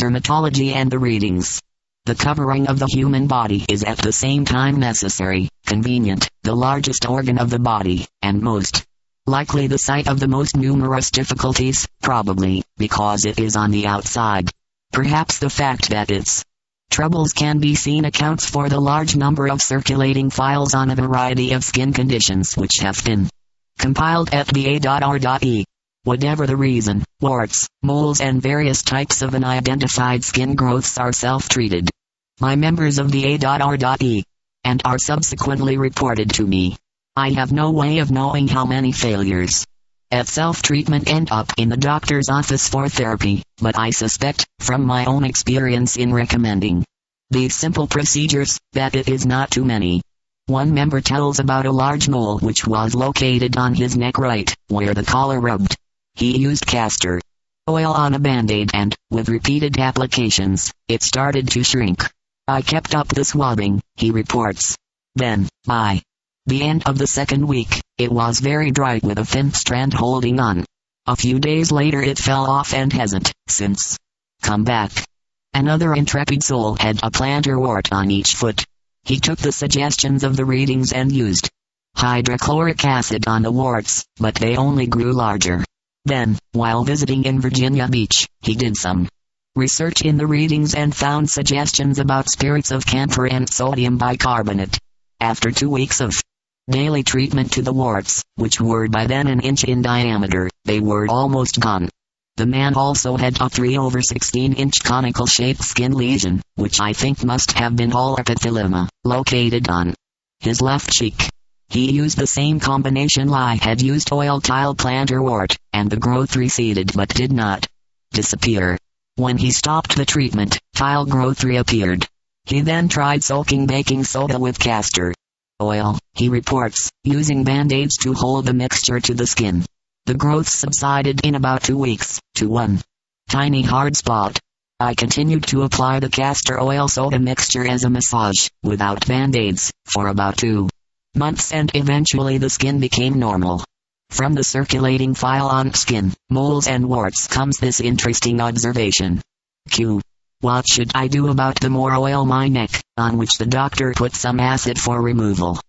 dermatology and the readings. The covering of the human body is at the same time necessary, convenient, the largest organ of the body, and most likely the site of the most numerous difficulties, probably, because it is on the outside. Perhaps the fact that its troubles can be seen accounts for the large number of circulating files on a variety of skin conditions which have been compiled at the A.R.E. Whatever the reason, warts, moles and various types of unidentified skin growths are self-treated by members of the A.R.E. and are subsequently reported to me. I have no way of knowing how many failures at self-treatment end up in the doctor's office for therapy, but I suspect, from my own experience in recommending these simple procedures, that it is not too many. One member tells about a large mole which was located on his neck right, where the collar rubbed. He used castor oil on a band-aid and, with repeated applications, it started to shrink. I kept up the swabbing, he reports. Then, by the end of the second week, it was very dry with a thin strand holding on. A few days later it fell off and hasn't, since, come back. Another intrepid soul had a plantar wart on each foot. He took the suggestions of the readings and used hydrochloric acid on the warts, but they only grew larger. Then, while visiting in Virginia Beach, he did some research in the readings and found suggestions about spirits of camphor and sodium bicarbonate. After 2 weeks of daily treatment to the warts, which were by then an inch in diameter, they were almost gone. The man also had a 3/16-inch conical-shaped skin lesion, which I think must have been all epithelioma, located on his left cheek. He used the same combination I had used, oil tile plantar wart, and the growth receded but did not disappear. When he stopped the treatment, tile growth reappeared. He then tried soaking baking soda with castor oil, he reports, using band-aids to hold the mixture to the skin. The growth subsided in about 2 weeks, to one tiny hard spot. I continued to apply the castor oil soda mixture as a massage, without band-aids, for about 2 months, and eventually the skin became normal. From the circulating file on skin, moles and warts comes this interesting observation. Q. What should I do about the more oil my neck, on which the doctor put some acid for removal?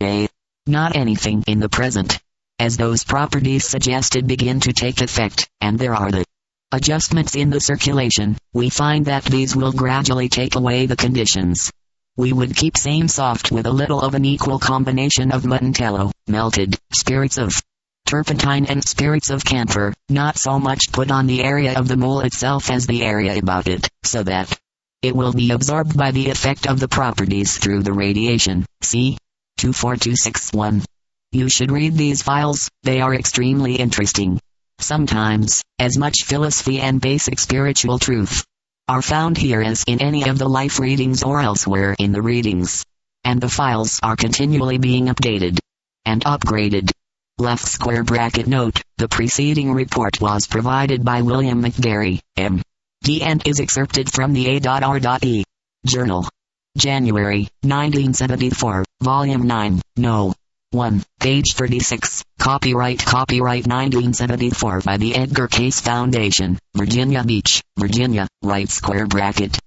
A. Not anything in the present. As those properties suggested begin to take effect, and there are the adjustments in the circulation, we find that these will gradually take away the conditions. We would keep same soft with a little of an equal combination of mutton tallow, melted, spirits of turpentine and spirits of camphor, not so much put on the area of the mole itself as the area about it, so that it will be absorbed by the effect of the properties through the radiation. See 24261. You should read these files, they are extremely interesting. Sometimes, as much philosophy and basic spiritual truth are found here as in any of the life readings or elsewhere in the readings. And the files are continually being updated and upgraded. Left square bracket note, the preceding report was provided by William McGarry, M.D. and is excerpted from the A.R.E. Journal. January, 1974, Volume 9, No. 1, page 36, copyright 1974 by the Edgar Cayce Foundation, Virginia Beach, Virginia, right square bracket.